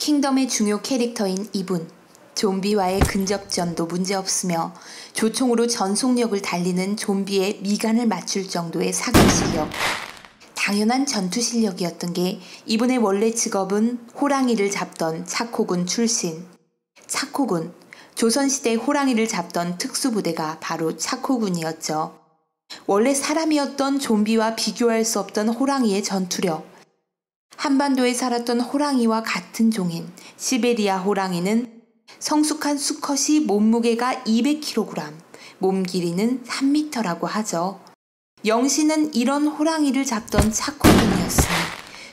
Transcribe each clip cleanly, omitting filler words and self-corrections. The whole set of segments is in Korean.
킹덤의 중요 캐릭터인 이분. 좀비와의 근접전도 문제없으며 조총으로 전속력을 달리는 좀비의 미간을 맞출 정도의 사격 실력. 당연한 전투 실력이었던 게 이분의 원래 직업은 호랑이를 잡던 차코군 출신. 차코군, 조선시대 호랑이를 잡던 특수부대가 바로 차코군이었죠. 원래 사람이었던 좀비와 비교할 수 없던 호랑이의 전투력. 한반도에 살았던 호랑이와 같은 종인 시베리아 호랑이는 성숙한 수컷이 몸무게가 200kg, 몸 길이는 3m라고 하죠. 영신은 이런 호랑이를 잡던 차코군이었으니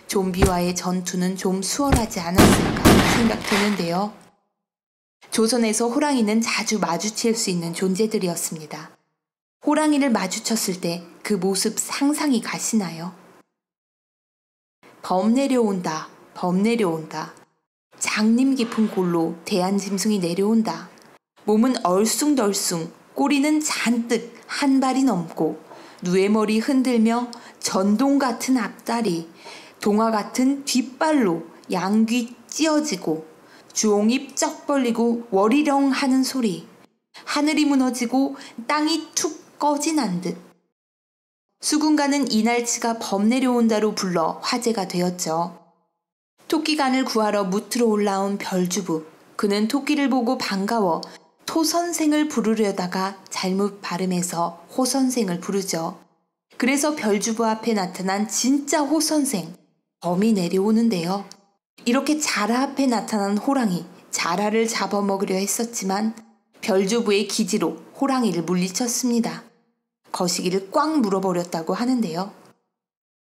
좀비와의 전투는 좀 수월하지 않았을까 생각되는데요. 조선에서 호랑이는 자주 마주칠 수 있는 존재들이었습니다. 호랑이를 마주쳤을 때 그 모습 상상이 가시나요? 범 내려온다, 범 내려온다. 장님 깊은 골로 대한짐승이 내려온다. 몸은 얼숭덜숭, 꼬리는 잔뜩 한 발이 넘고 누에머리 흔들며 전동 같은 앞다리, 동화 같은 뒷발로 양귀 찧어지고 주홍입 쩍 벌리고 워리령 하는 소리, 하늘이 무너지고 땅이 툭 꺼진한 듯. 수군가는 이날치가 범 내려온다로 불러 화제가 되었죠. 토끼간을 구하러 무트로 올라온 별주부. 그는 토끼를 보고 반가워 토선생을 부르려다가 잘못 발음해서 호선생을 부르죠. 그래서 별주부 앞에 나타난 진짜 호선생, 범이 내려오는데요. 이렇게 자라 앞에 나타난 호랑이, 자라를 잡아먹으려 했었지만 별주부의 기지로 호랑이를 물리쳤습니다. 거시기를 꽉 물어버렸다고 하는데요.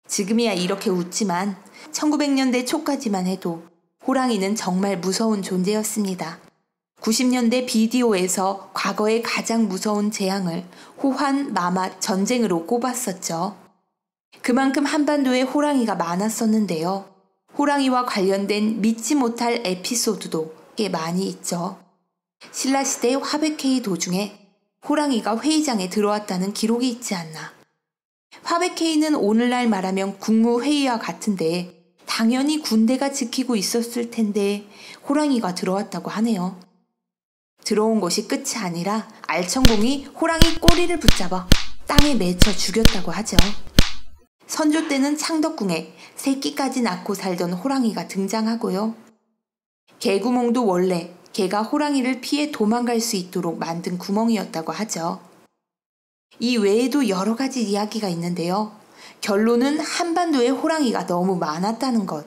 지금이야 이렇게 웃지만 1900년대 초까지만 해도 호랑이는 정말 무서운 존재였습니다. 90년대 비디오에서 과거의 가장 무서운 재앙을 호환, 마맛, 전쟁으로 꼽았었죠. 그만큼 한반도에 호랑이가 많았었는데요. 호랑이와 관련된 믿지 못할 에피소드도 꽤 많이 있죠. 신라시대 화백회의 도중에 호랑이가 회의장에 들어왔다는 기록이 있지 않나. 화백회의는 오늘날 말하면 국무회의와 같은데 당연히 군대가 지키고 있었을 텐데 호랑이가 들어왔다고 하네요. 들어온 것이 끝이 아니라 알천공이 호랑이 꼬리를 붙잡아 땅에 맺혀 죽였다고 하죠. 선조 때는 창덕궁에 새끼까지 낳고 살던 호랑이가 등장하고요. 개구멍도 원래 개가 호랑이를 피해 도망갈 수 있도록 만든 구멍이었다고 하죠. 이 외에도 여러 가지 이야기가 있는데요. 결론은 한반도에 호랑이가 너무 많았다는 것.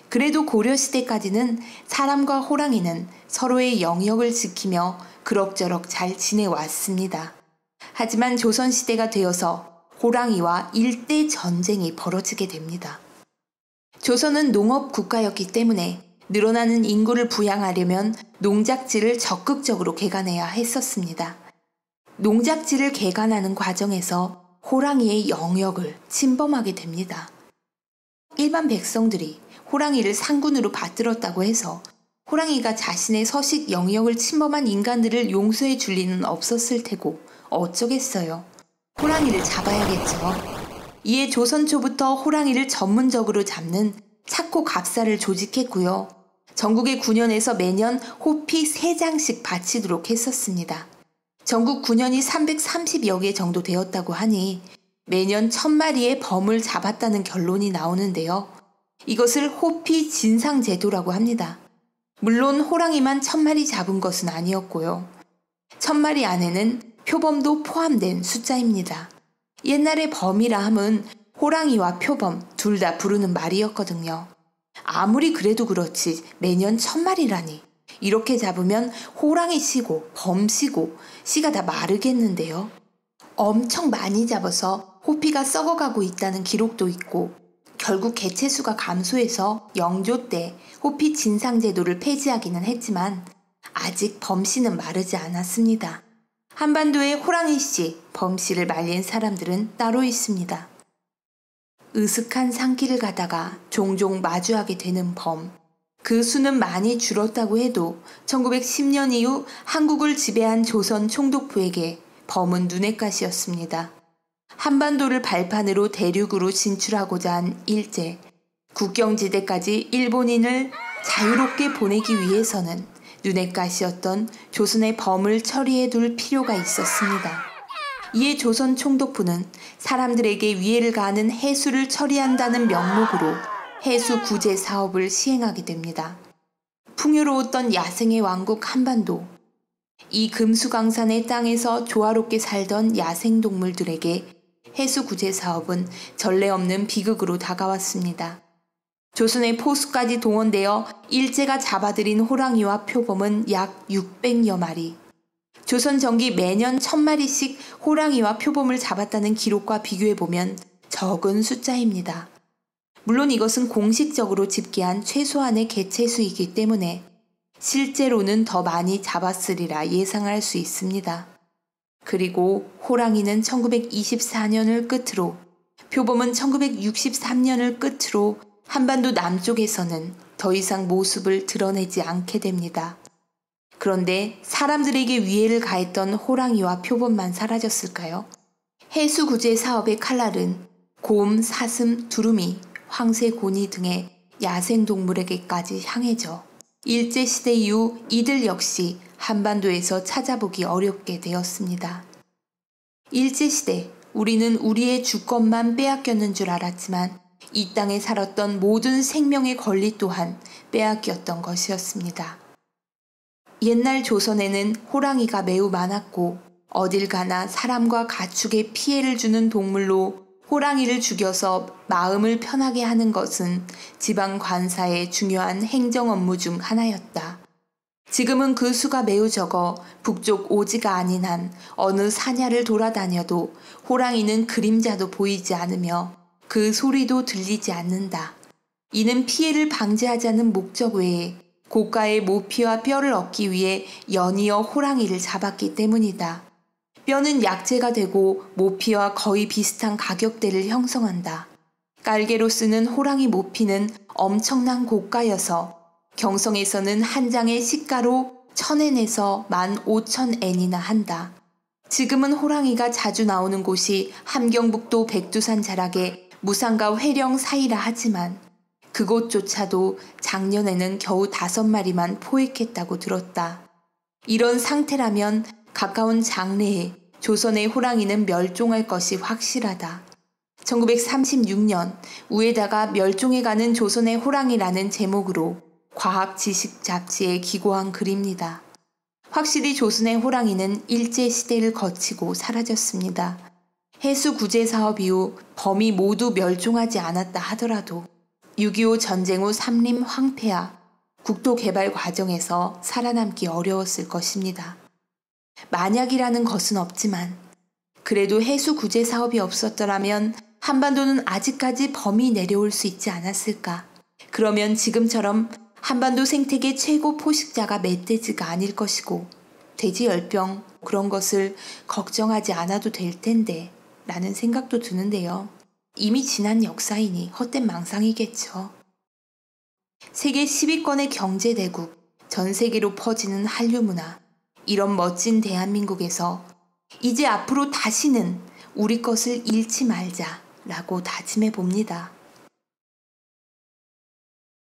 그래도 고려시대까지는 사람과 호랑이는 서로의 영역을 지키며 그럭저럭 잘 지내왔습니다. 하지만 조선시대가 되어서 호랑이와 일대 전쟁이 벌어지게 됩니다. 조선은 농업 국가였기 때문에 늘어나는 인구를 부양하려면 농작지를 적극적으로 개간해야 했었습니다. 농작지를 개간하는 과정에서 호랑이의 영역을 침범하게 됩니다. 일반 백성들이 호랑이를 상군으로 받들었다고 해서 호랑이가 자신의 서식 영역을 침범한 인간들을 용서해 줄 리는 없었을 테고 어쩌겠어요. 호랑이를 잡아야겠죠. 이에 조선 초부터 호랑이를 전문적으로 잡는 차코 갑사를 조직했고요. 전국의 군현에서 매년 호피 3장씩 바치도록 했었습니다. 전국 군현이 330여 개 정도 되었다고 하니 매년 1000마리의 범을 잡았다는 결론이 나오는데요. 이것을 호피 진상제도라고 합니다. 물론 호랑이만 1000마리 잡은 것은 아니었고요. 1000마리 안에는 표범도 포함된 숫자입니다. 옛날에 범이라 함은 호랑이와 표범 둘 다 부르는 말이었거든요. 아무리 그래도 그렇지 매년 1000마리라니. 이렇게 잡으면 호랑이 씨고 범 씨고 씨가 다 마르겠는데요. 엄청 많이 잡아서 호피가 썩어가고 있다는 기록도 있고 결국 개체수가 감소해서 영조 때 호피 진상제도를 폐지하기는 했지만 아직 범 씨는 마르지 않았습니다. 한반도에 호랑이 씨, 범 씨를 말린 사람들은 따로 있습니다. 으슥한 산길을 가다가 종종 마주하게 되는 범. 그 수는 많이 줄었다고 해도 1910년 이후 한국을 지배한 조선 총독부에게 범은 눈엣 가시였습니다. 한반도를 발판으로 대륙으로 진출하고자 한 일제, 국경지대까지 일본인을 자유롭게 보내기 위해서는 눈엣가시였던 조선의 범을 처리해 둘 필요가 있었습니다. 이에 조선 총독부는 사람들에게 위해를 가하는 해수를 처리한다는 명목으로 해수 구제 사업을 시행하게 됩니다. 풍요로웠던 야생의 왕국 한반도, 이 금수강산의 땅에서 조화롭게 살던 야생동물들에게 해수 구제 사업은 전례 없는 비극으로 다가왔습니다. 조선의 포수까지 동원되어 일제가 잡아들인 호랑이와 표범은 약 600여 마리. 조선 정기 매년 1000마리씩 호랑이와 표범을 잡았다는 기록과 비교해보면 적은 숫자입니다. 물론 이것은 공식적으로 집계한 최소한의 개체수이기 때문에 실제로는 더 많이 잡았으리라 예상할 수 있습니다. 그리고 호랑이는 1924년을 끝으로, 표범은 1963년을 끝으로 한반도 남쪽에서는 더 이상 모습을 드러내지 않게 됩니다. 그런데 사람들에게 위해를 가했던 호랑이와 표범만 사라졌을까요? 해수구제 사업의 칼날은 곰, 사슴, 두루미, 황새, 고니 등의 야생동물에게까지 향해져 일제시대 이후 이들 역시 한반도에서 찾아보기 어렵게 되었습니다. 일제시대, 우리는 우리의 주권만 빼앗겼는 줄 알았지만 이 땅에 살았던 모든 생명의 권리 또한 빼앗겼던 것이었습니다. 옛날 조선에는 호랑이가 매우 많았고 어딜 가나 사람과 가축에 피해를 주는 동물로 호랑이를 죽여서 마음을 편하게 하는 것은 지방 관사의 중요한 행정 업무 중 하나였다. 지금은 그 수가 매우 적어 북쪽 오지가 아닌 한 어느 사냐를 돌아다녀도 호랑이는 그림자도 보이지 않으며 그 소리도 들리지 않는다. 이는 피해를 방지하자는 목적 외에 고가의 모피와 뼈를 얻기 위해 연이어 호랑이를 잡았기 때문이다. 뼈는 약재가 되고 모피와 거의 비슷한 가격대를 형성한다. 깔개로 쓰는 호랑이 모피는 엄청난 고가여서 경성에서는 한 장의 시가로 1000엔에서 15,000엔이나 한다. 지금은 호랑이가 자주 나오는 곳이 함경북도 백두산 자락의 무산과 회령 사이라 하지만 그곳조차도 작년에는 겨우 5마리만 포획했다고 들었다. 이런 상태라면 가까운 장래에 조선의 호랑이는 멸종할 것이 확실하다. 1936년 우에다가 멸종해가는 조선의 호랑이라는 제목으로 과학 지식 잡지에 기고한 글입니다. 확실히 조선의 호랑이는 일제시대를 거치고 사라졌습니다. 해수 구제 사업 이후 범이 모두 멸종하지 않았다 하더라도 6.25 전쟁 후 삼림 황폐화, 국토 개발 과정에서 살아남기 어려웠을 것입니다. 만약이라는 것은 없지만 그래도 해수 구제 사업이 없었더라면 한반도는 아직까지 범이 내려올 수 있지 않았을까. 그러면 지금처럼 한반도 생태계 최고 포식자가 멧돼지가 아닐 것이고 돼지 열병 그런 것을 걱정하지 않아도 될 텐데 라는 생각도 드는데요. 이미 지난 역사이니 헛된 망상이겠죠. 세계 10위권의 경제대국, 전 세계로 퍼지는 한류 문화, 이런 멋진 대한민국에서 이제 앞으로 다시는 우리 것을 잃지 말자라고 다짐해 봅니다.